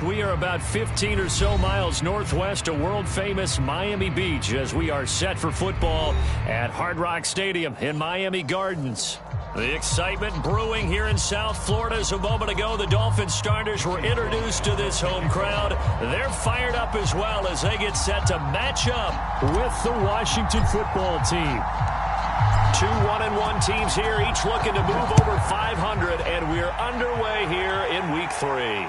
We are about 15 or so miles northwest of world-famous Miami Beach as we are set for football at Hard Rock Stadium in Miami Gardens. The excitement brewing here in South Florida. As a moment ago, the Dolphins starters were introduced to this home crowd. They're fired up as well as they get set to match up with the Washington football team. Two 1-1 teams here, each looking to move over 500, and we're underway here in week 3.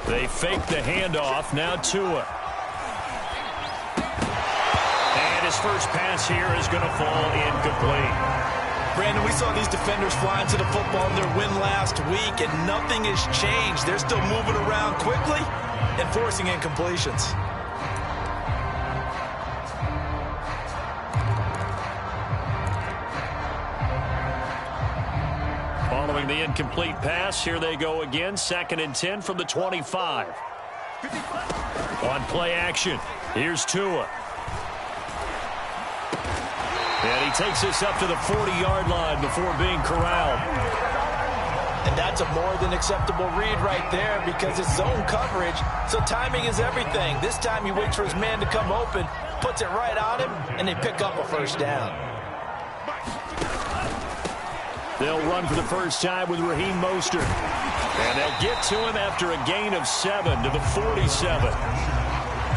They fake the handoff. Now Tua. And his first pass here is going to fall incomplete. Brandon, we saw these defenders flying to the football in their win last week, and nothing has changed. They're still moving around quickly and forcing incompletions. Following the incomplete pass, here they go again. 2nd and 10 from the 25. On play action, here's Tua. And he takes this up to the 40-yard line before being corralled. And that's a more than acceptable read right there because it's zone coverage, so timing is everything. This time he waits for his man to come open, puts it right on him, and they pick up a first down. They'll run for the first time with Raheem Mostert. And they'll get to him after a gain of 7 to the 47.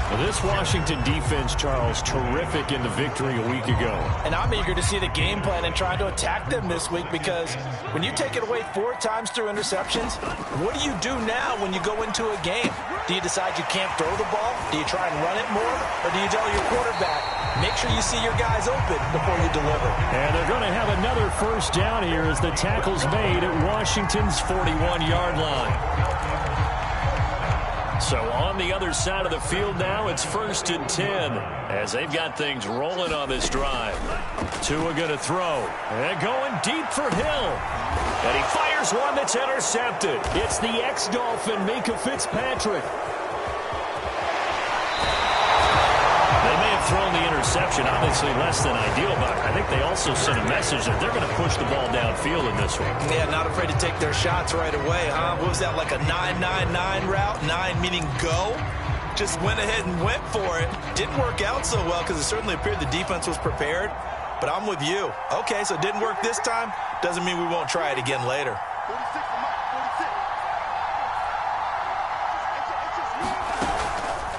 Well, this Washington defense, Charles, terrific in the victory a week ago. And I'm eager to see the game plan and try to attack them this week because when you take it away 4 times through interceptions, what do you do now when you go into a game? Do you decide you can't throw the ball? Do you try and run it more? Or do you tell your quarterback, make sure you see your guys open before you deliver? And they're going to have another first down here as the tackle's made at Washington's 41-yard line. So on the other side of the field now, it's 1st and 10 as they've got things rolling on this drive. Tua going to throw. And going deep for Hill. And he fires one that's intercepted. It's the ex-Dolphin, Minkah Fitzpatrick. They may have thrown the interception, obviously less than ideal, but I think they also sent a message that they're going to push the ball downfield in this one. Yeah, not afraid to take their shots right away, huh? What was that, like a 9-9-9 route? 9 meaning go? Just went ahead and went for it. Didn't work out so well because it certainly appeared the defense was prepared, but I'm with you. Okay, so it didn't work this time. Doesn't mean we won't try it again later.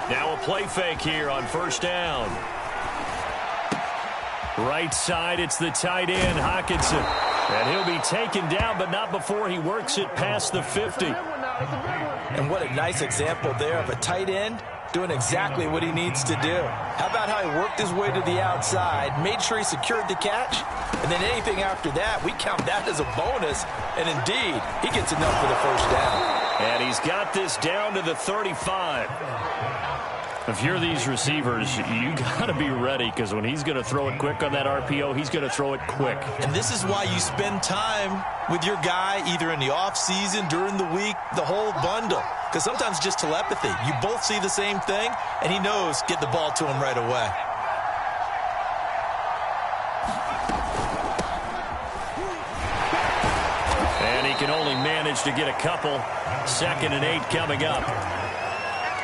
Now a play fake here on first down. Right side, it's the tight end, Hockenson. And he'll be taken down, but not before he works it past the 50. And what a nice example there of a tight end doing exactly what he needs to do. How about how he worked his way to the outside, made sure he secured the catch, and then anything after that, we count that as a bonus. And indeed, he gets enough for the first down. And he's got this down to the 35. If you're these receivers, you got to be ready because when he's going to throw it quick on that RPO, he's going to throw it quick. And this is why you spend time with your guy either in the offseason, during the week, the whole bundle. Because sometimes just telepathy. You both see the same thing, and he knows get the ball to him right away. And he can only manage to get a couple. 2nd and 8 coming up.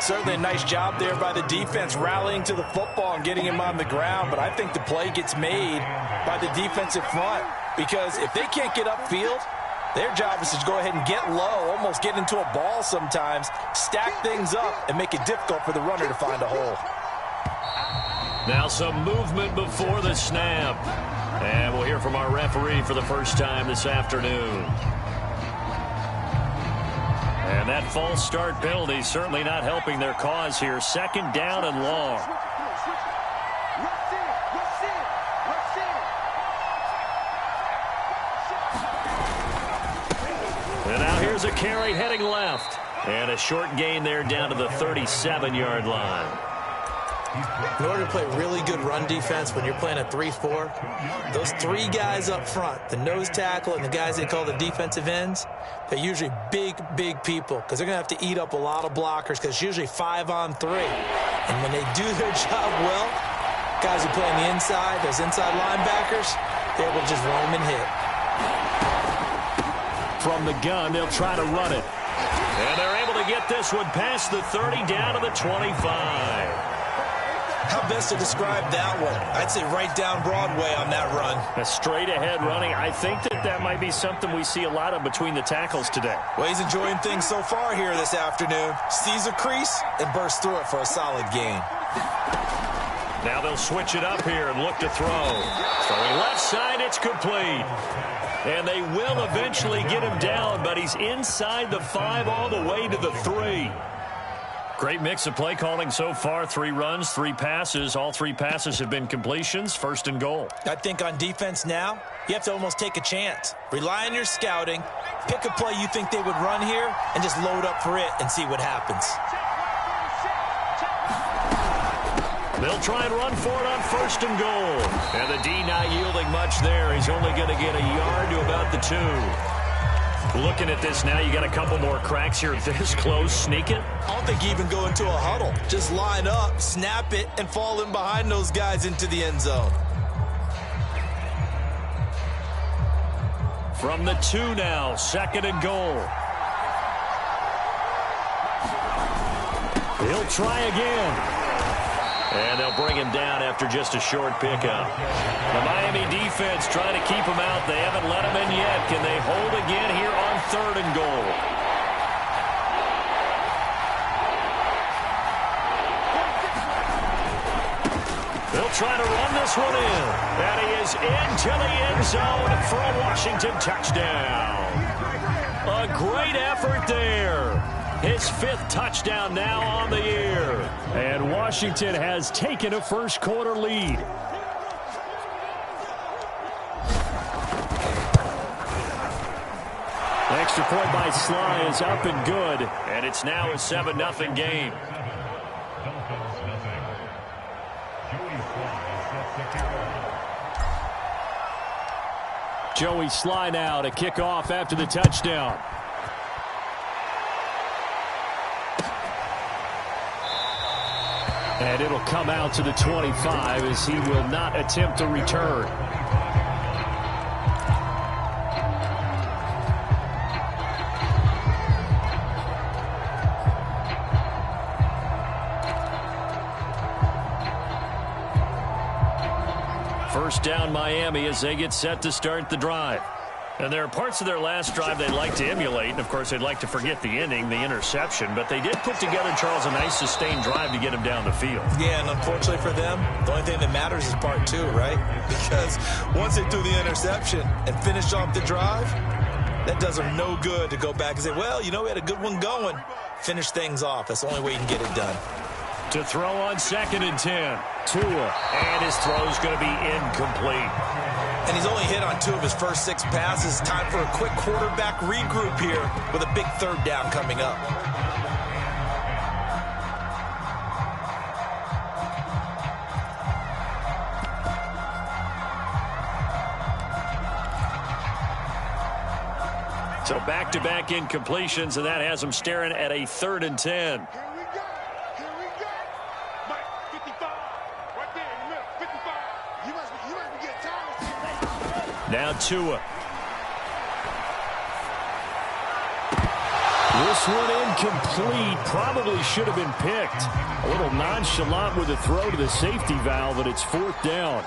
Certainly a nice job there by the defense rallying to the football and getting him on the ground, but I think the play gets made by the defensive front because if they can't get upfield, their job is to go ahead and get low, almost get into a ball sometimes, stack things up, and make it difficult for the runner to find a hole. Now some movement before the snap. And we'll hear from our referee for the first time this afternoon. And that false start penalty certainly not helping their cause here. Second down and long. And now here's a carry heading left. And a short gain there down to the 37-yard line. In order to play really good run defense when you're playing a 3-4, those three guys up front, the nose tackle and the guys they call the defensive ends, they're usually big people because they're going to have to eat up a lot of blockers because it's usually 5-on-3. And when they do their job well, guys who play on the inside, those inside linebackers, they're able to just roam and hit. From the gun, they'll try to run it. And they're able to get this one past the 30 down to the 25. How best to describe that one? I'd say right down Broadway on that run. A straight ahead running. I think that might be something we see a lot of between the tackles today. Well, he's enjoying things so far here this afternoon. Sees a crease and bursts through it for a solid gain. Now they'll switch it up here and look to throw. Throwing left side, it's complete. And they will eventually get him down, but he's inside the 5 all the way to the 3. Great mix of play calling so far. 3 runs, 3 passes. All 3 passes have been completions. First and goal. I think on defense now, you have to almost take a chance. Rely on your scouting. Pick a play you think they would run here and just load up for it and see what happens. They'll try and run for it on first and goal. And the D not yielding much there. He's only going to get a yard to about the 2. Looking at this now, you got a couple more cracks here this close. Sneak it. I don't think you even go into a huddle. Just line up, snap it, and fall in behind those guys into the end zone. From the 2 now, second and goal. He'll try again. And they'll bring him down after just a short pickup. The Miami defense trying to keep him out. They haven't let him in yet. Can they hold again here on third and goal? They'll try to run this one in. And he is into the end zone for a Washington touchdown. A great effort there. His 5th touchdown now on the year. And Washington has taken a first quarter lead. Extra point by Sly is up and good. And it's now a 7-0 game. Joey Sly now to kick off after the touchdown. And it'll come out to the 25 as he will not attempt to return. First down Miami as they get set to start the drive. And there are parts of their last drive they'd like to emulate. And, of course, they'd like to forget the ending, the interception. But they did put together, Charles, a nice sustained drive to get him down the field. Yeah, and unfortunately for them, the only thing that matters is part 2, right? Because once they threw the interception and finished off the drive, that does them no good to go back and say, well, you know, we had a good one going. Finish things off. That's the only way you can get it done. To throw on 2nd and 10. Tua. And his throw's going to be incomplete. And he's only hit on 2 of his first 6 passes. Time for a quick quarterback regroup here with a big 3rd down coming up. So back-to-back incompletions, and that has them staring at a 3rd and 10. Now Tua. This one incomplete. Probably should have been picked. A little nonchalant with a throw to the safety valve, but it's 4th down.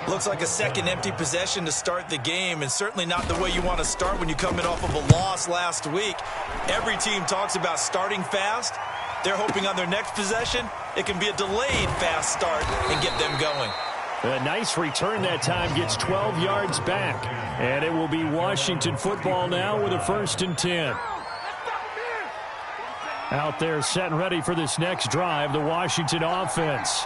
Looks like a second empty possession to start the game, and certainly not the way you want to start when you're coming off of a loss last week. Every team talks about starting fast. They're hoping on their next possession, it can be a delayed fast start and get them going. A nice return that time, gets 12 yards back. And it will be Washington football now with a 1st and 10. Out there set and ready for this next drive, the Washington offense.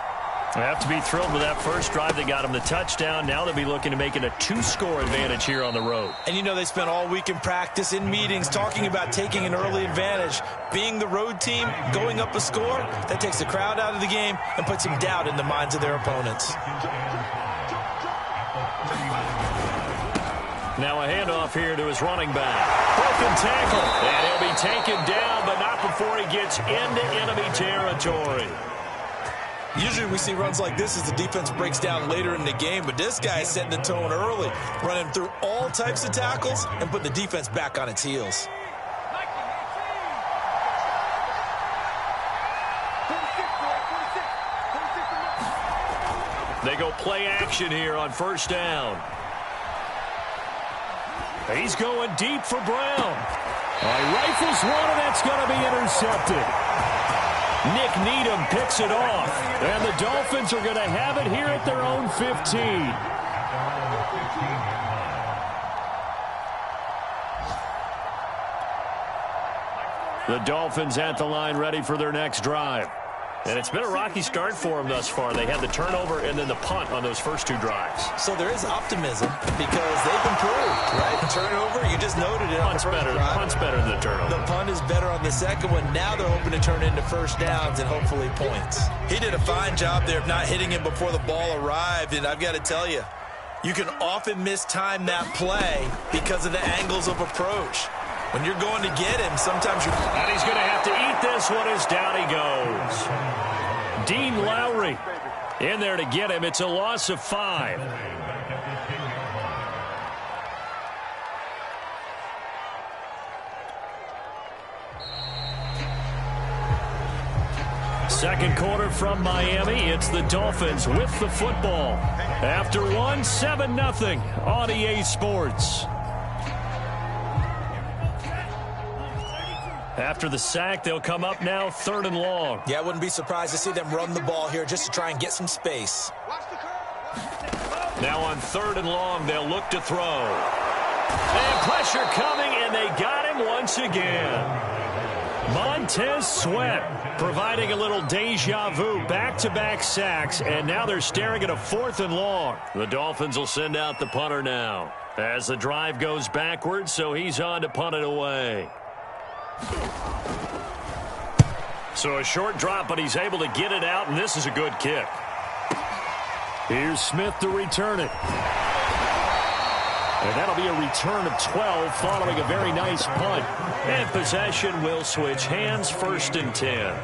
They have to be thrilled with that first drive. They got them the touchdown. Now they'll be looking to make it a 2-score advantage here on the road. And you know they spent all week in practice, in meetings, talking about taking an early advantage. Being the road team, going up a score, that takes the crowd out of the game and puts some doubt in the minds of their opponents. Now a handoff here to his running back. Broken tackle. And he'll be taken down, but not before he gets into enemy territory. Usually we see runs like this as the defense breaks down later in the game, but this guy is setting the tone early, running through all types of tackles and putting the defense back on its heels. They go play action here on first down. He's going deep for Brown. He rifles one, and that's going to be intercepted. Nick Needham picks it off, and the Dolphins are going to have it here at their own 15. The Dolphins at the line ready for their next drive. And it's been a rocky start for them thus far. They had the turnover and then the punt on those first two drives. So there is optimism because they've improved, right? The turnover, you just noted it. Punt's better than the turnover. The punt is better on the second one. Now they're hoping to turn it into first downs and hopefully points. He did a fine job there of not hitting him before the ball arrived. And I've got to tell you, you can often mistime that play because of the angles of approach. When you're going to get him, sometimes you're... And he's going to have to eat this one as down he goes. Dean Lowry in there to get him. It's a loss of 5. Second quarter from Miami. It's the Dolphins with the football. After one, 7-0 on EA Sports. After the sack, they'll come up now 3rd and long. Yeah, I wouldn't be surprised to see them run the ball here just to try and get some space. Now on 3rd and long, they'll look to throw. And pressure coming, and they got him once again. Montez Sweat providing a little deja vu, back-to-back sacks, and now they're staring at a 4th and long. The Dolphins will send out the punter now as the drive goes backwards, so he's on to punt it away. So a short drop, but he's able to get it out, and this is a good kick. Here's Smith to return it. And that'll be a return of 12 following a very nice punt. And possession will switch hands, 1st and 10.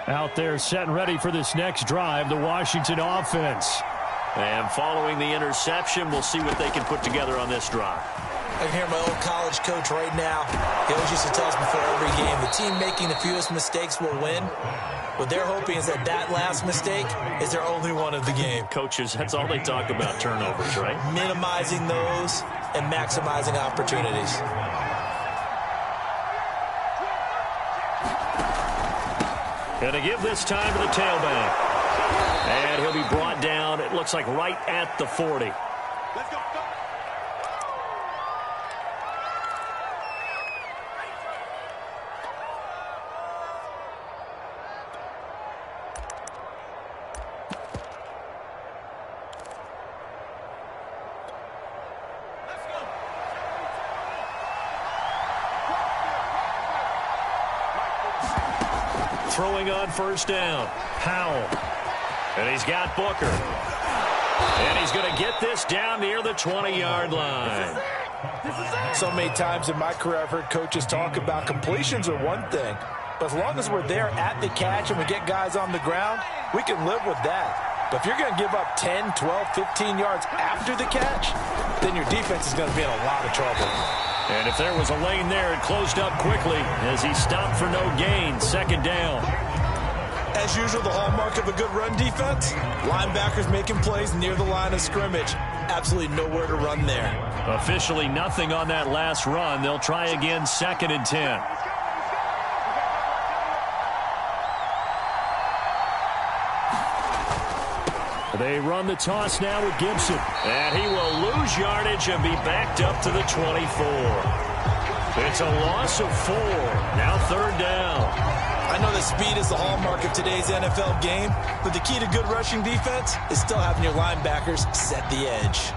Out there set and ready for this next drive, the Washington offense. And following the interception, we'll see what they can put together on this drive. I can hear my old college coach right now. He always used to tell us before every game, the team making the fewest mistakes will win. What they're hoping is that last mistake is their only one of the game. Coaches, that's all they talk about, turnovers, right? Minimizing those and maximizing opportunities. Gonna give this time to the tailback. And he'll be brought down, it looks like right at the 40. Let's go. Throwing on first down, Powell. And he's got Booker. And he's going to get this down near the 20-yard line. So many times in my career I've heard coaches talk about completions are one thing, but as long as we're there at the catch and we get guys on the ground, we can live with that. But if you're going to give up 10, 12, 15 yards after the catch, then your defense is going to be in a lot of trouble. And if there was a lane there, it closed up quickly as he stopped for no gain. 2nd down. As usual, the hallmark of a good run defense, linebackers making plays near the line of scrimmage. Absolutely nowhere to run there. Officially nothing on that last run. They'll try again, 2nd and 10. They run the toss now with Gibson. And he will lose yardage and be backed up to the 24. It's a loss of 4. Now third down. I know that speed is the hallmark of today's NFL game, but the key to good rushing defense is still having your linebackers set the edge.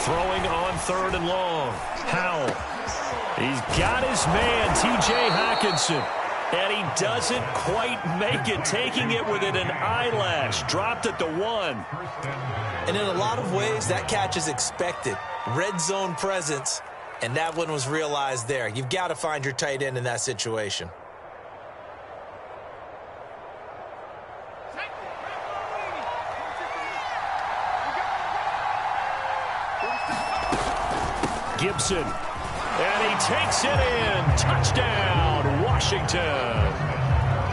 Throwing on third and long. Howell. He's got his man, T.J. Hockenson. And he doesn't quite make it, taking it within an eyelash. Dropped at the 1. And in a lot of ways, that catch is expected. Red zone presence, and that one was realized there. You've got to find your tight end in that situation. Gibson. And he takes it in. Touchdown, Washington.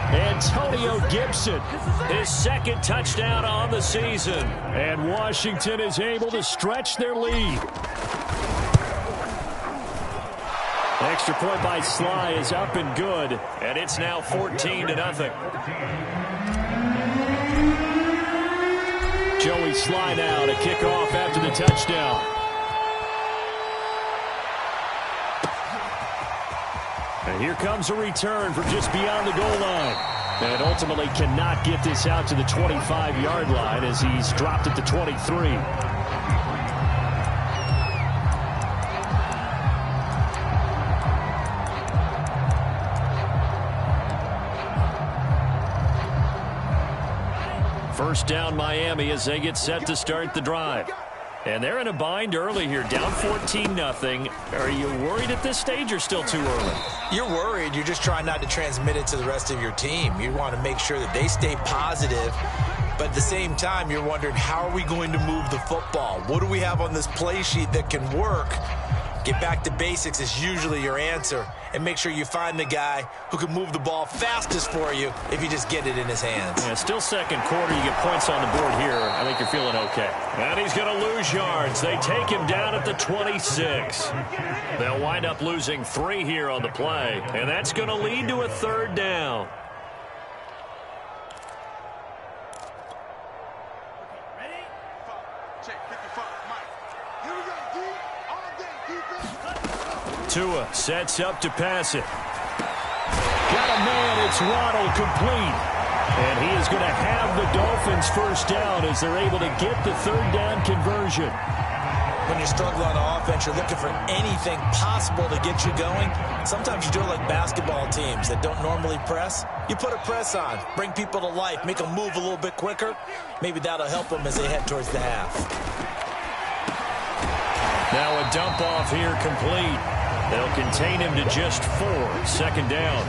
Antonio Gibson, his second touchdown on the season. And Washington is able to stretch their lead. Extra point by Sly is up and good. And it's now 14-0. Joey Sly now to kick off after the touchdown. And here comes a return from just beyond the goal line. And ultimately cannot get this out to the 25-yard line as he's dropped at the 23. First down Miami as they get set to start the drive. And they're in a bind early here, down 14-0. Are you worried at this stage or still too early? You're worried. You're just trying not to transmit it to the rest of your team. You want to make sure that they stay positive. But at the same time, you're wondering, how are we going to move the football? What do we have on this play sheet that can work? Get back to basics is usually your answer. And make sure you find the guy who can move the ball fastest for you if you just get it in his hands. Yeah, still second quarter. You get points on the board here. I think you're feeling okay. And he's going to lose yards. They take him down at the 26. They'll wind up losing 3 here on the play. And that's going to lead to a third down. Tua sets up to pass it. Got a man, it's Waddle, complete. And he is going to have the Dolphins first down as they're able to get the third down conversion. When you struggle on offense, you're looking for anything possible to get you going. Sometimes you do it like basketball teams that don't normally press. You put a press on, bring people to life, make them move a little bit quicker. Maybe that'll help them as they head towards the half. Now a dump off here complete. They'll contain him to just 4. Second down.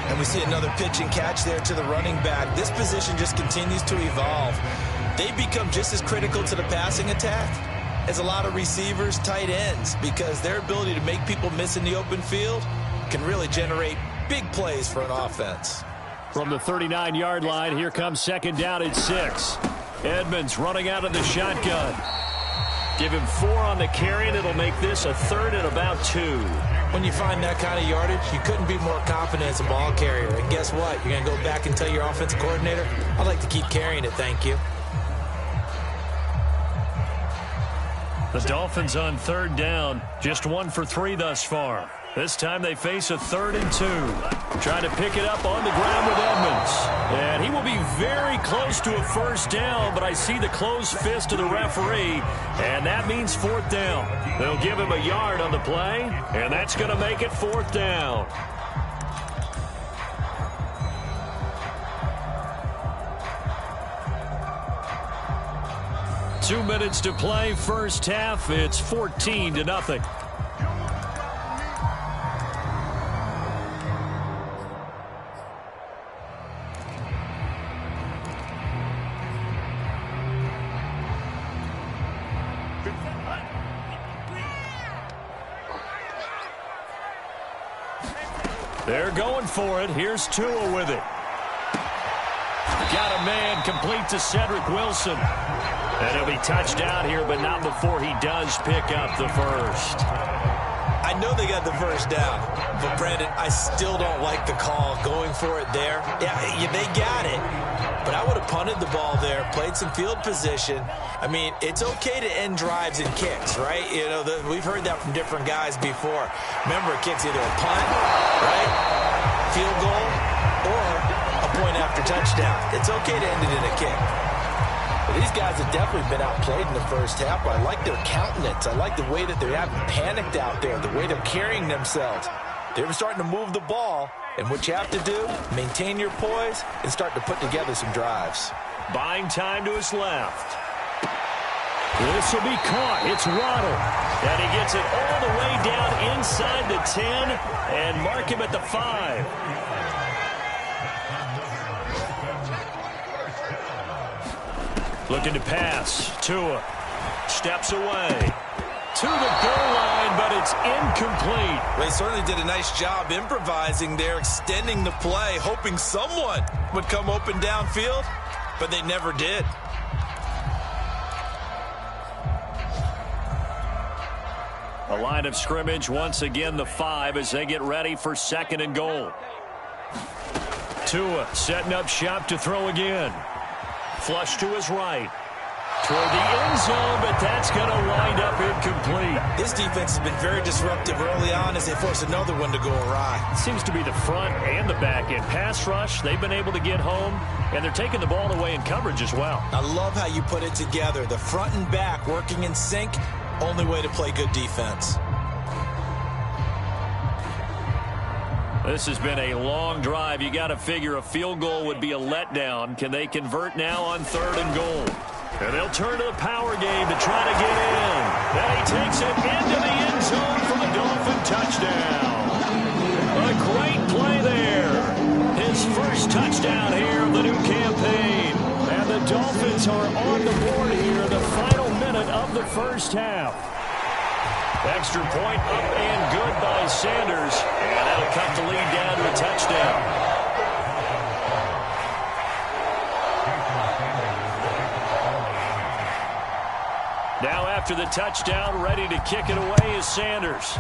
And we see another pitch and catch there to the running back. This position just continues to evolve. They become just as critical to the passing attack as a lot of receivers, tight ends, because their ability to make people miss in the open field can really generate big plays for an offense. From the 39-yard line, here comes second down at 6. Edmonds running out of the shotgun. Give him 4 on the carry, and it'll make this a third and about 2. When you find that kind of yardage, you couldn't be more confident as a ball carrier. And guess what? You're going to go back and tell your offensive coordinator, I'd like to keep carrying it, thank you. The Dolphins on third down, just 1 for 3 thus far. This time they face a 3rd and 2. Trying to pick it up on the ground with Edmonds. And he will be very close to a first down, but I see the closed fist of the referee, and that means 4th down. They'll give him a yard on the play, and that's going to make it 4th down. Two minutes to play, first half. It's 14-0. They're going for it. Here's Tua with it. Got a man complete to Cedric Wilson. And he'll be touched out here, but not before he does pick up the first. I know they got the first down, but Brandon, I still don't like the call going for it there. Yeah, they got it, but I would have punted the ball there, played some field position. I mean, it's okay to end drives and kicks, right? You know, we've heard that from different guys before. Remember, a kick's either a punt, right, field goal, or a point after touchdown. It's okay to end it in a kick. Well, these guys have definitely been outplayed in the first half. I like their countenance. I like the way that they haven't panicked out there, the way they're carrying themselves. They're starting to move the ball, and what you have to do, maintain your poise and start to put together some drives. Buying time to his left. This will be caught. It's Waddle. And he gets it all the way down inside the 10 and mark him at the 5. Looking to pass. Tua steps away to the goal line, but it's incomplete. Well, he certainly did a nice job improvising there, extending the play, hoping someone would come open downfield, but they never did. A line of scrimmage, once again the 5 as they get ready for 2nd and goal. Tua setting up shop to throw again. Flush to his right. Toward the end zone, but that's going to wind up incomplete. This defense has been very disruptive early on as they force another one to go awry. Seems to be the front and the back end. Pass rush, they've been able to get home, and they're taking the ball away in coverage as well. I love how you put it together. The front and back working in sync, only way to play good defense. This has been a long drive. You got to figure a field goal would be a letdown. Can they convert now on 3rd and goal? And they'll turn to the power game to try to get in. And he takes it into the end zone for the Dolphin touchdown. A great play there. His first touchdown here of the new campaign. And the Dolphins are on the board here in the final minute of the first half. Extra point up and good by Sanders. And that'll cut the lead down to a touchdown. Now after the touchdown, ready to kick it away is Sanders.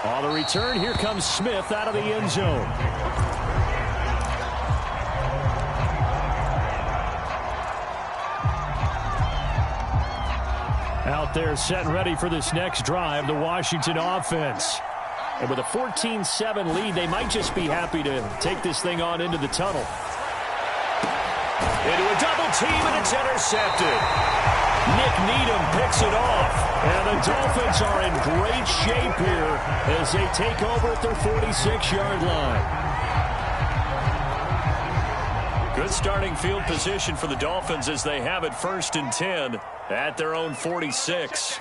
On the return, here comes Smith out of the end zone. Out there set and ready for this next drive, the Washington offense. And with a 14-7 lead, they might just be happy to take this thing on into the tunnel. Into a double team, and it's intercepted. Nick Needham picks it off. And the Dolphins are in great shape here as they take over at their 46-yard line. Good starting field position for the Dolphins as they have it 1st and 10 at their own 46.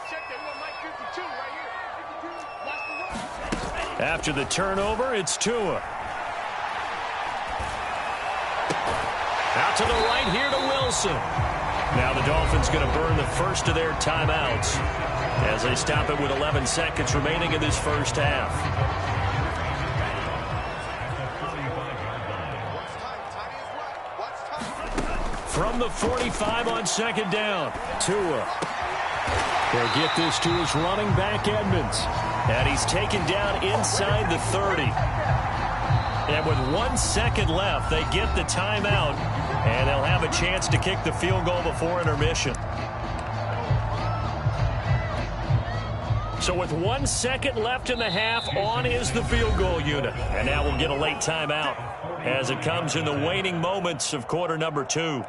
After the turnover, it's Tua. Out to the right here to Wilson. Now the Dolphins going to burn the first of their timeouts as they stop it with 11 seconds remaining in this first half. From the 45 on 2nd down, Tua. They'll get this to his running back, Edmonds. And he's taken down inside the 30. And with 1 second left, they get the timeout, and they'll have a chance to kick the field goal before intermission. So with 1 second left in the half, on is the field goal unit. And now we'll get a late timeout as it comes in the waning moments of quarter number 2.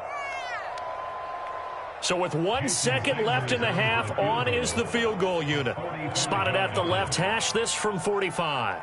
So with 1 second left in the half, on is the field goal unit. Spotted at the left hash, this from 45.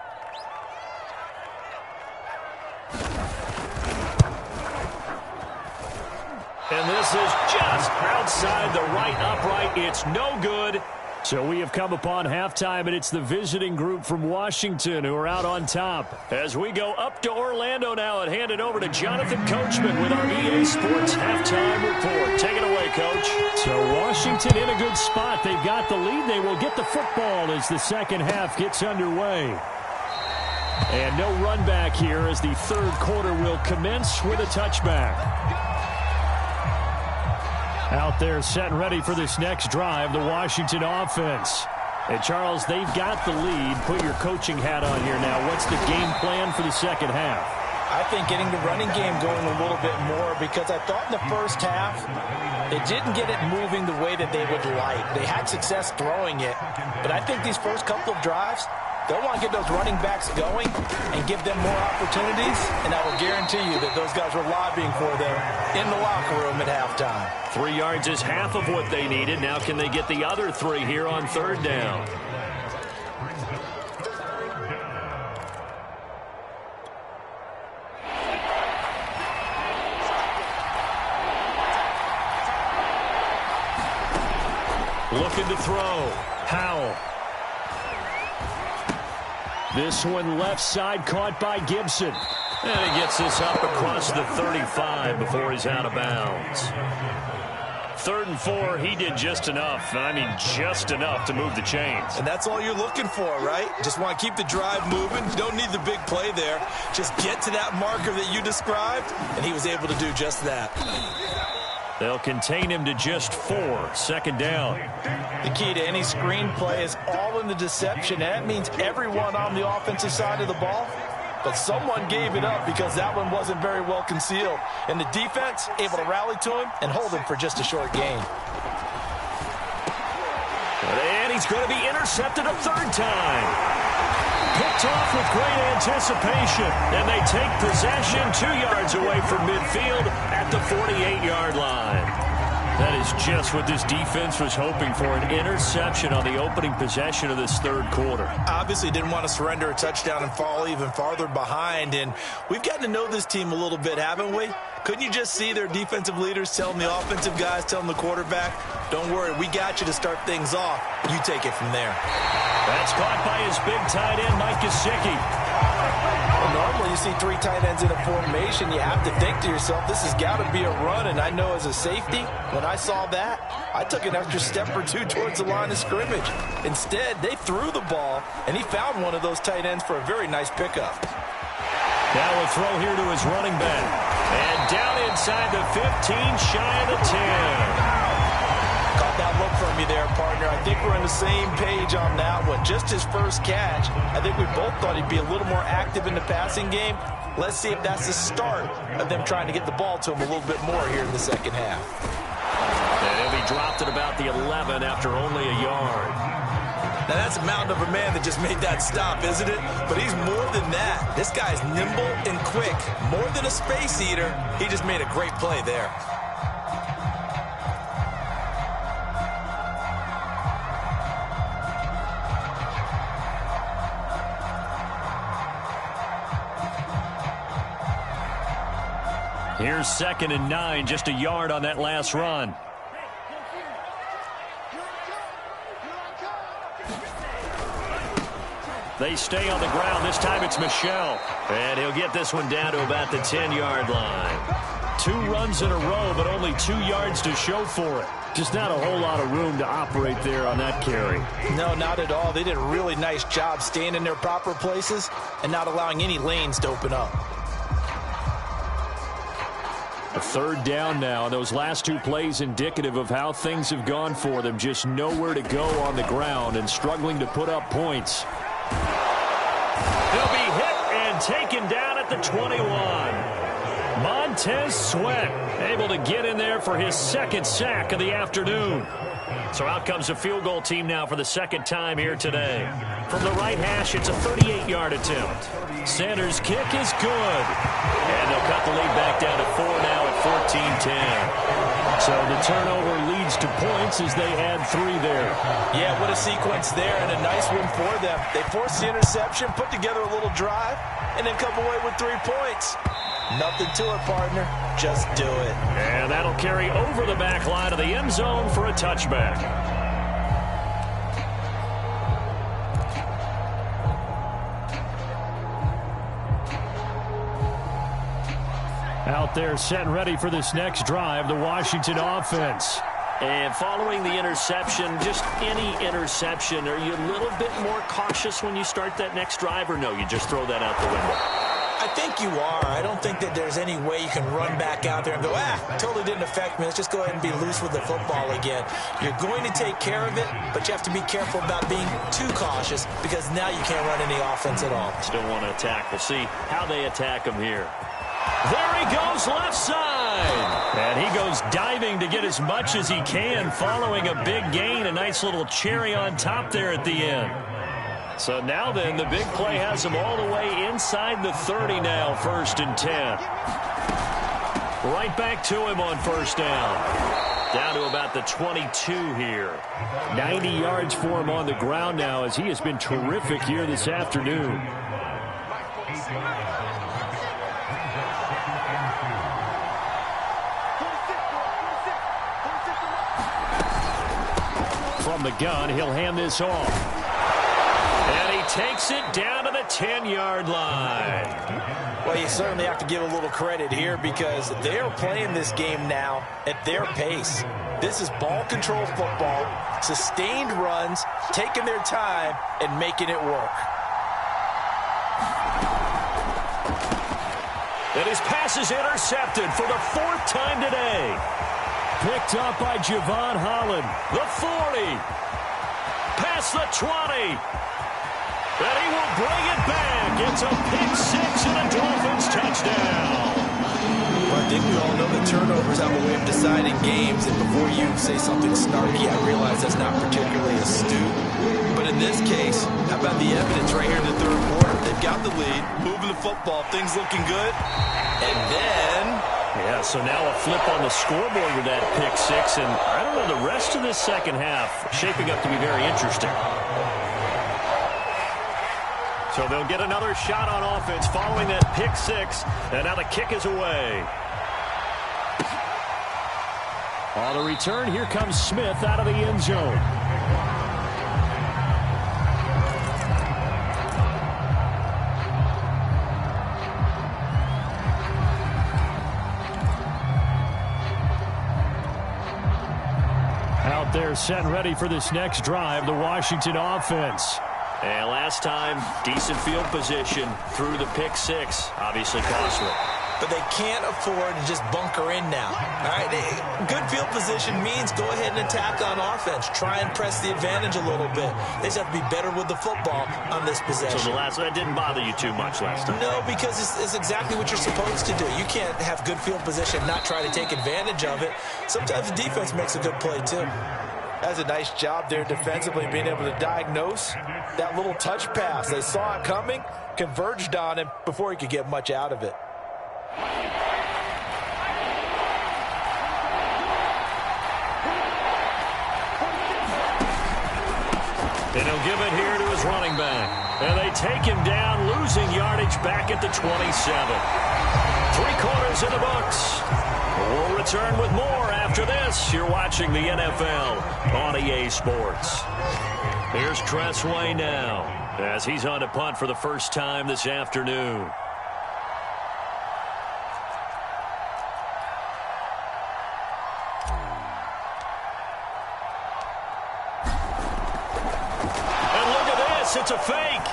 And this is just outside the right upright. It's no good. So we have come upon halftime, and it's the visiting group from Washington who are out on top. As we go up to Orlando now and hand it over to Jonathan Coachman with our EA Sports halftime report. Take it away, Coach. So Washington in a good spot. They've got the lead. They will get the football as the second half gets underway. And no run back here as the third quarter will commence with a touchback. Out there set and ready for this next drive, the Washington offense. And Charles, they've got the lead. Put your coaching hat on here now. What's the game plan for the second half? I think getting the running game going a little bit more, because I thought in the first half they didn't get it moving the way that they would like. They had success throwing it, but I think these first couple of drives, they'll want to get those running backs going and give them more opportunities, and I will guarantee you that those guys were lobbying for them in the locker room at halftime. 3 yards is half of what they needed. Now can they get the other 3 here on third down? Looking to throw. Howell. This one left side caught by Gibson. And he gets this up across the 35 before he's out of bounds. 3rd and 4, he did just enough. I mean, just enough to move the chains. And that's all you're looking for, right? Just want to keep the drive moving. You don't need the big play there. Just get to that marker that you described, and he was able to do just that. They'll contain him to just 4. 2nd down. The key to any screen play is all in the deception, and that means everyone on the offensive side of the ball. But someone gave it up because that one wasn't very well concealed. And the defense able to rally to him and hold him for just a short gain. And he's going to be intercepted a 3rd time. Picked off with great anticipation. And they take possession 2 yards away from midfield at the 48-yard line. That is just what this defense was hoping for, an interception on the opening possession of this 3rd quarter. Obviously didn't want to surrender a touchdown and fall even farther behind. And we've gotten to know this team a little bit, haven't we? Couldn't you just see their defensive leaders telling the offensive guys, telling the quarterback, don't worry, we got you to start things off. You take it from there. That's caught by his big tight end, Mike Gesicki. Well, normally you see 3 tight ends in a formation. You have to think to yourself, this has got to be a run. And I know as a safety, when I saw that, I took an extra step or 2 towards the line of scrimmage. Instead, they threw the ball, and he found one of those tight ends for a very nice pickup. Now a throw here to his running back. And down inside the 15, shy of the 10. Caught that look from you there, partner. I think we're on the same page on that one. Just his first catch. I think we both thought he'd be a little more active in the passing game. Let's see if that's the start of them trying to get the ball to him a little bit more here in the second half. And he'll be dropped at about the 11 after only a yard. Now that's a mountain of a man that just made that stop, isn't it? But he's more than that. This guy's nimble and quick. More than a space eater. He just made a great play there. Here's 2nd and 9, just a yard on that last run. They stay on the ground. This time it's Michel. And he'll get this one down to about the 10-yard line. 2 runs in a row, but only 2 yards to show for it. Just not a whole lot of room to operate there on that carry. No, not at all. They did a really nice job staying in their proper places and not allowing any lanes to open up. A 3rd down now. Those last 2 plays indicative of how things have gone for them. Just nowhere to go on the ground and struggling to put up points. He'll be hit and taken down at the 21. Montez Sweat able to get in there for his 2nd sack of the afternoon. So out comes the field goal team now for the 2nd time here today. From the right hash, it's a 38-yard attempt. Sanders' kick is good. And they'll cut the lead back down to 4 now at 14-10. So the turnover leads to points as they add 3 there. Yeah, what a sequence there, and a nice one for them. They force the interception, put together a little drive, and then come away with 3 points. Nothing to it, partner. Just do it. And that'll carry over the back line of the end zone for a touchback. Out there set and ready for this next drive, the Washington offense. And following the interception, just any interception, are you a little bit more cautious when you start that next drive, or no, you just throw that out the window? I think you are. I don't think that there's any way you can run back out there and go, totally didn't affect me. Let's just go ahead and be loose with the football again. You're going to take care of it, but you have to be careful about being too cautious because now you can't run any offense at all. Still want to attack. We'll see how they attack him here. There he goes, left side. And he goes diving to get as much as he can, following a big gain. A nice little cherry on top there at the end. So now then, the big play has him all the way inside the 30 now, 1st and 10. Right back to him on 1st down. Down to about the 22 here. 90 yards for him on the ground now, as he has been terrific here this afternoon. From the gun, he'll hand this off. And he takes it down to the 10-yard line. Well, you certainly have to give a little credit here because they are playing this game now at their pace. This is ball control football, sustained runs, taking their time, and making it work. And his pass is intercepted for the 4th time today. Picked up by Javon Holland. The 40. Past the 20. And he will bring it back. It's a pick-6 and a Dolphins touchdown. Well, I think we all know that turnovers have a way of deciding games, and before you say something snarky, I realize that's not particularly astute. But in this case, how about the evidence right here in the 3rd quarter? They've got the lead, moving the football, things looking good, and then... Yeah, so now a flip on the scoreboard with that pick-6, and I don't know, the rest of this second half shaping up to be very interesting. So they'll get another shot on offense following that pick-6, and now the kick is away. On the return, here comes Smith out of the end zone. Out there set and ready for this next drive, the Washington offense. And last time, decent field position through the pick-6. Obviously costly. But they can't afford to just bunker in now. All right, good field position means go ahead and attack on offense. Try and press the advantage a little bit. They just have to be better with the football on this possession. So that didn't bother you too much last time? No, because it's exactly what you're supposed to do. You can't have good field position and not try to take advantage of it. Sometimes the defense makes a good play, too. That's a nice job there defensively, being able to diagnose that little touch pass. They saw it coming, converged on him before he could get much out of it. And he'll give it here to his running back. And they take him down, losing yardage back at the 27. 3 quarters in the books. We'll return with more after this. You're watching the NFL on EA Sports. Here's Tressway now as he's on to punt for the first time this afternoon. And look at this. It's a fake.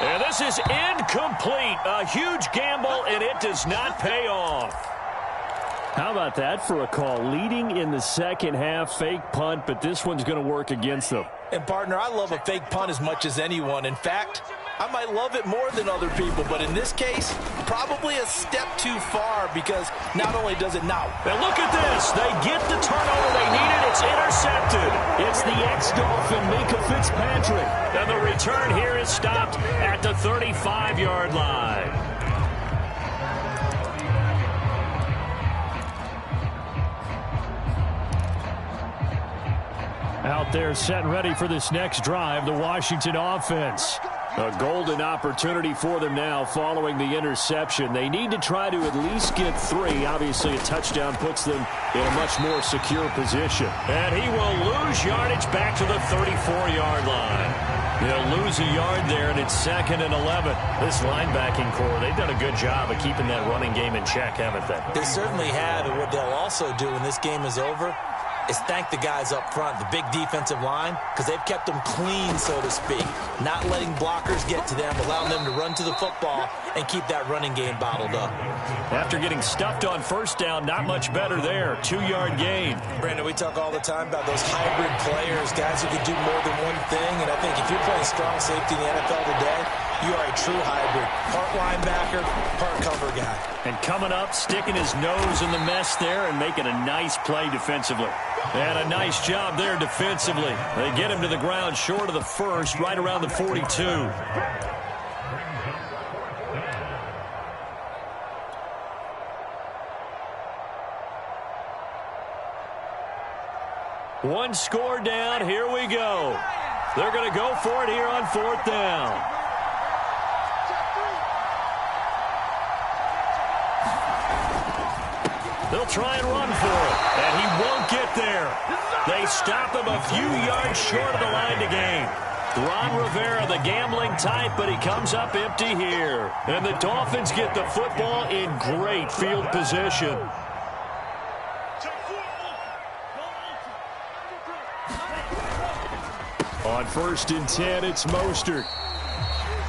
And this is incomplete. A huge gamble, and it does not pay off. How about that for a call? Leading in the second half, fake punt, but this one's going to work against them. And, partner, I love a fake punt as much as anyone. In fact, I might love it more than other people, but in this case, probably a step too far because not only does it not. And look at this. They get the turnover they needed. It's intercepted. It's the ex-Dolphin, Mika Fitzpatrick. And the return here is stopped at the 35-yard line. Out there set and ready for this next drive, the Washington offense. A golden opportunity for them now following the interception. They need to try to at least get 3. Obviously, a touchdown puts them in a much more secure position. And he will lose yardage back to the 34-yard line. They'll lose a yard there, and it's 2nd and 11. This linebacking core, they've done a good job of keeping that running game in check, haven't they? They certainly have, and what they'll also do when this game is over is thank the guys up front, the big defensive line, because they've kept them clean, so to speak, not letting blockers get to them, allowing them to run to the football and keep that running game bottled up. After getting stuffed on first down, not much better there. 2-yard gain. Brandon, we talk all the time about those hybrid players, guys who can do more than one thing, and I think if you're playing strong safety in the NFL today, you are a true hybrid. Part linebacker, part cover guy. And coming up, sticking his nose in the mess there and making a nice play defensively. And a nice job there defensively. They get him to the ground short of the first, right around the 42. One score down. Here we go. They're going to go for it here on 4th down. They'll try and run for it, and he won't get there. They stop him a few yards short of the line to gain. Ron Rivera, the gambling type, but he comes up empty here. And the Dolphins get the football in great field position. On 1st and 10, it's Mostert.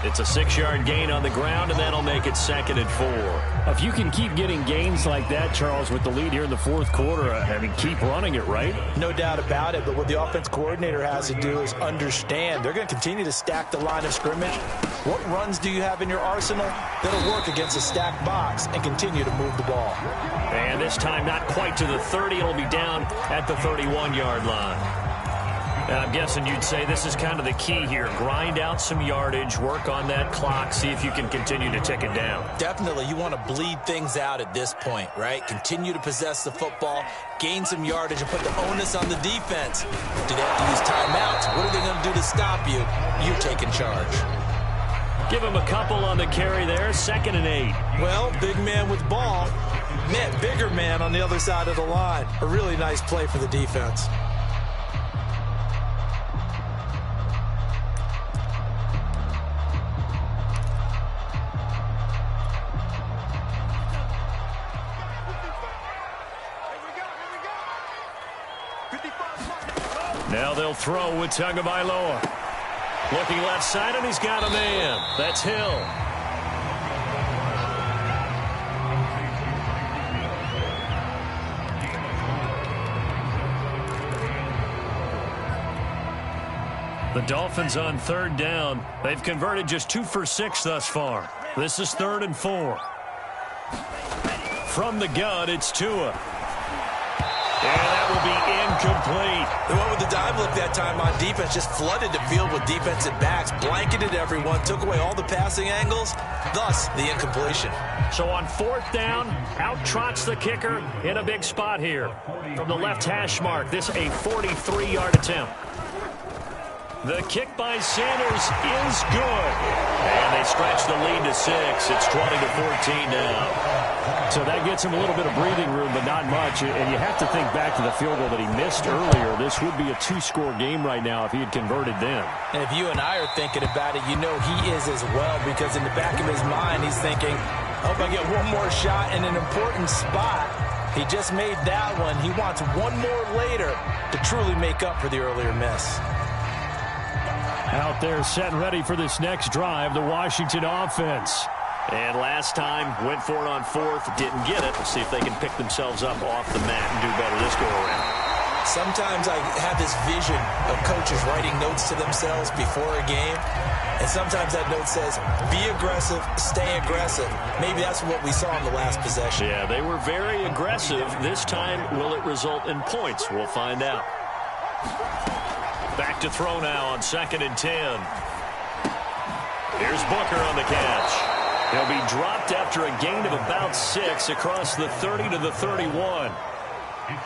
It's a 6-yard gain on the ground, and that'll make it 2nd and 4. If you can keep getting gains like that, Charles, with the lead here in the 4th quarter, I mean, keep running it, right? No doubt about it, but what the offense coordinator has to do is understand they're going to continue to stack the line of scrimmage. What runs do you have in your arsenal that'll work against a stacked box and continue to move the ball? And this time not quite to the 30. It'll be down at the 31-yard line. And I'm guessing you'd say this is kind of the key here. Grind out some yardage, work on that clock, see if you can continue to tick it down. Definitely. You want to bleed things out at this point, right? Continue to possess the football, gain some yardage, and put the onus on the defense. Do they have to use timeouts? What are they going to do to stop you? You're taking charge. Give him a couple on the carry there, 2nd and 8. Well, big man with ball met bigger man on the other side of the line. A really nice play for the defense. Now they'll throw with Tagovailoa. Looking left side, and he's got a man. That's Hill. The Dolphins on 3rd down. They've converted just 2 for 6 thus far. This is 3rd and 4. From the gun, it's Tua. And that will be incomplete. They went with the dive look that time on defense, just flooded the field with defensive backs, blanketed everyone, took away all the passing angles, thus the incompletion. So on 4th down, out trots the kicker in a big spot here. From the left hash mark, this a 43-yard attempt. The kick by Sanders is good. And they stretch the lead to 6. It's 20-14 now. So that gets him a little bit of breathing room, but not much. And you have to think back to the field goal that he missed earlier. This would be a 2-score game right now if he had converted then. And if you and I are thinking about it, you know he is as well, because in the back of his mind, he's thinking, I hope I get one more shot in an important spot. He just made that one. He wants one more later to truly make up for the earlier miss. Out there set and ready for this next drive, the Washington offense. And last time, went for it on 4th, didn't get it. We'll see if they can pick themselves up off the mat and do better this go-around. Sometimes I have this vision of coaches writing notes to themselves before a game, and sometimes that note says, be aggressive, stay aggressive. Maybe that's what we saw in the last possession. Yeah, they were very aggressive. This time, will it result in points? We'll find out. Back to throw now on 2nd and 10. Here's Booker on the catch. He'll be dropped after a gain of about 6 across the 30 to the 31.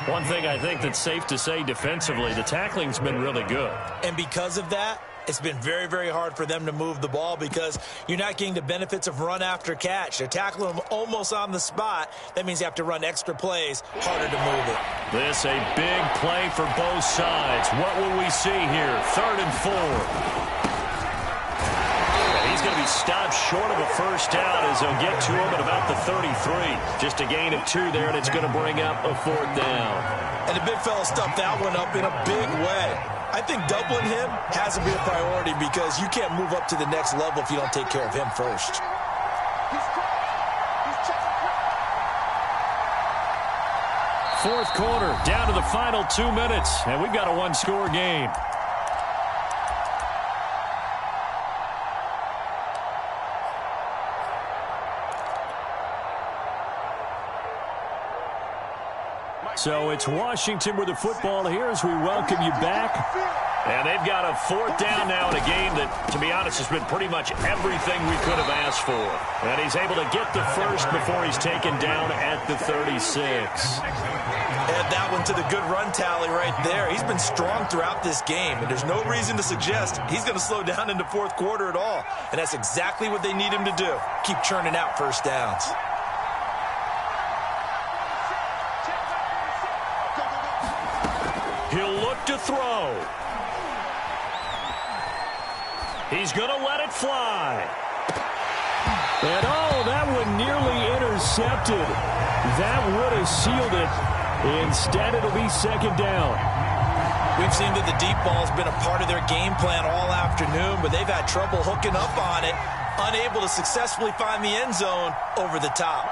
One thing I think that's safe to say defensively, the tackling's been really good. And because of that, it's been very, very hard for them to move the ball because you're not getting the benefits of run after catch. They're tackling them almost on the spot. That means you have to run extra plays, harder to move it. This a big play for both sides. What will we see here? 3rd and 4. going to be stopped short of a first down as they'll get to him at about the 33. Just a gain of 2 there, and it's going to bring up a 4th down. And the big fella stuffed that one up in a big way. I think doubling him has to be a priority because you can't move up to the next level if you don't take care of him first. Fourth quarter, down to the final 2 minutes, and we've got a one-score game. So it's Washington with the football here as we welcome you back. And they've got a 4th down now in a game that, to be honest, has been pretty much everything we could have asked for. And he's able to get the first before he's taken down at the 36. Add that one to the good run tally right there. He's been strong throughout this game, and there's no reason to suggest he's going to slow down in the fourth quarter at all. And that's exactly what they need him to do. Keep churning out first downs. He'll look to throw. He's going to let it fly. And, oh, that one nearly intercepted. That would have sealed it. Instead, it'll be 2nd down. We've seen that the deep ball has been a part of their game plan all afternoon, but they've had trouble hooking up on it, unable to successfully find the end zone over the top.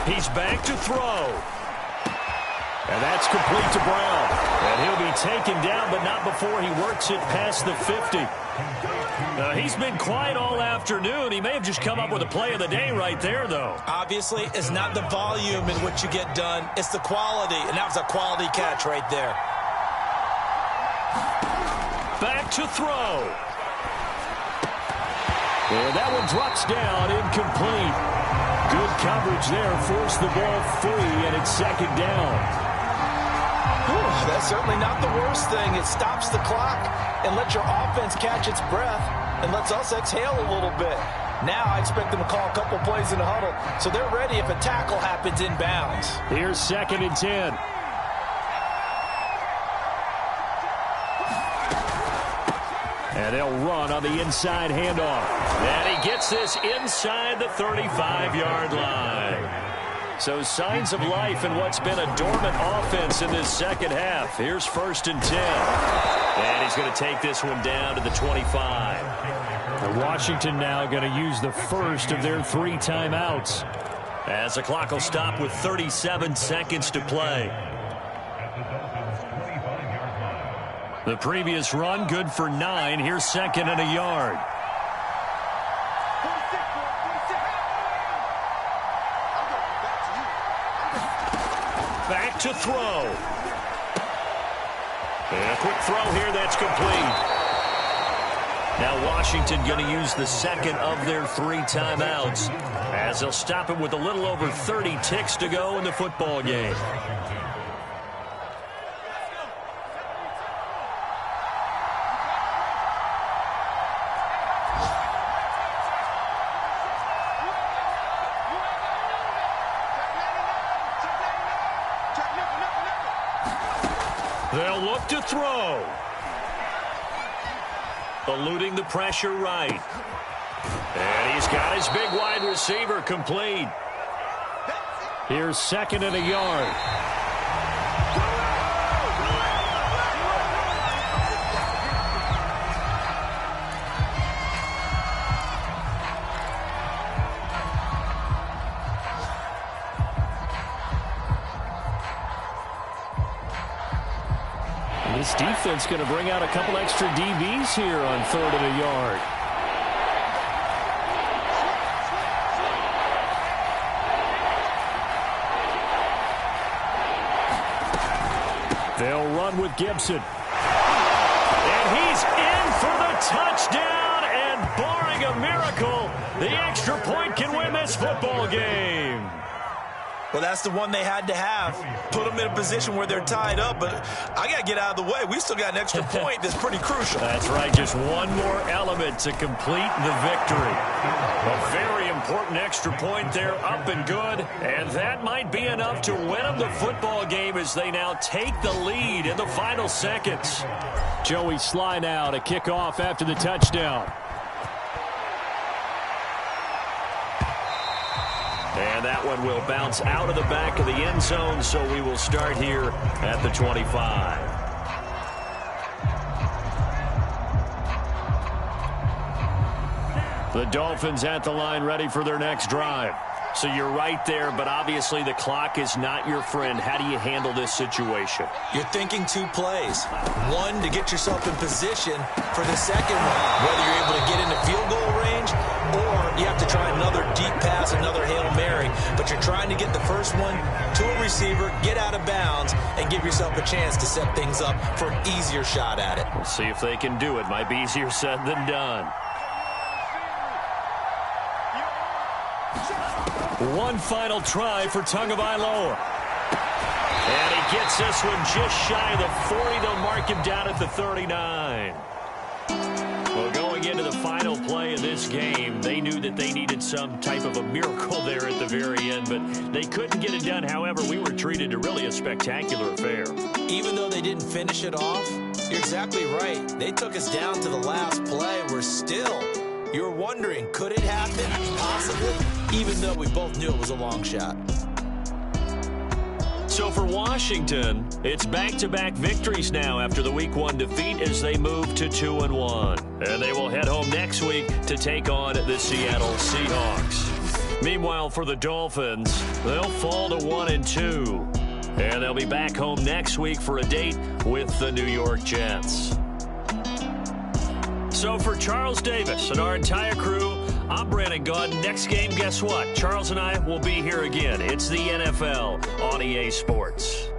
He's back to throw. And that's complete to Brown. And he'll be taken down, but not before he works it past the 50. He's been quiet all afternoon. He may have just come up with a play of the day right there, though. Obviously, it's not the volume in which you get done. It's the quality, and that was a quality catch right there. Back to throw. And that one drops down, incomplete. Good coverage there, forced the ball free, and it's 2nd down. That's certainly not the worst thing. It stops the clock and lets your offense catch its breath and lets us exhale a little bit. Now I expect them to call a couple plays in the huddle, so they're ready if a tackle happens inbounds. Here's 2nd and 10. And they'll run on the inside handoff. And he gets this inside the 35-yard line. So signs of life in what's been a dormant offense in this second half. Here's 1st and 10. And he's going to take this one down to the 25. And Washington now going to use the first of their 3 timeouts, as the clock will stop with 37 seconds to play. The previous run good for 9. Here's 2nd and a yard. Back to throw. And a quick throw here, that's complete. Now Washington going to use the 2nd of their 3 timeouts, as they'll stop it with a little over 30 ticks to go in the football game. They'll look to throw. Eluding the pressure right. And he's got his big wide receiver complete. Here's 2nd and a yard. This defense going to bring out a couple extra DBs here on 3rd and a yard. They'll run with Gibson. And he's in for the touchdown, and barring a miracle, the extra point can win this football game. Well, that's the one they had to have. Put them in a position where they're tied up, but I got to get out of the way. We still got an extra point that's pretty crucial. That's right, just one more element to complete the victory. A very important extra point there, up and good, and that might be enough to win them the football game as they now take the lead in the final seconds. Joey Sly now to kick off after the touchdown. And that one will bounce out of the back of the end zone, so we will start here at the 25. The Dolphins at the line ready for their next drive. So you're right there, but obviously the clock is not your friend. How do you handle this situation? You're thinking two plays. One, to get yourself in position for the second one, whether you're able to get into field goal range or you have to try another deep pass, another Hail Mary. But you're trying to get the first one to a receiver, get out of bounds, and give yourself a chance to set things up for an easier shot at it. We'll see if they can do it. Might be easier said than done. One final try for Tagovailoa. And he gets this one just shy of the 40. They'll mark him down at the 39. Well, going into the final play of this game, they knew that they needed some type of a miracle there at the very end, but they couldn't get it done. However, we were treated to really a spectacular affair. Even though they didn't finish it off, you're exactly right. They took us down to the last play. We're still... You're wondering, could it happen? Possibly, even though we both knew it was a long shot. So for Washington, it's back-to-back victories now after the Week 1 defeat as they move to 2-1. And they will head home next week to take on the Seattle Seahawks. Meanwhile, for the Dolphins, they'll fall to 1-2. And they'll be back home next week for a date with the New York Jets. So for Charles Davis and our entire crew, I'm Brandon Gunn. Next game, guess what? Charles and I will be here again. It's the NFL on EA Sports.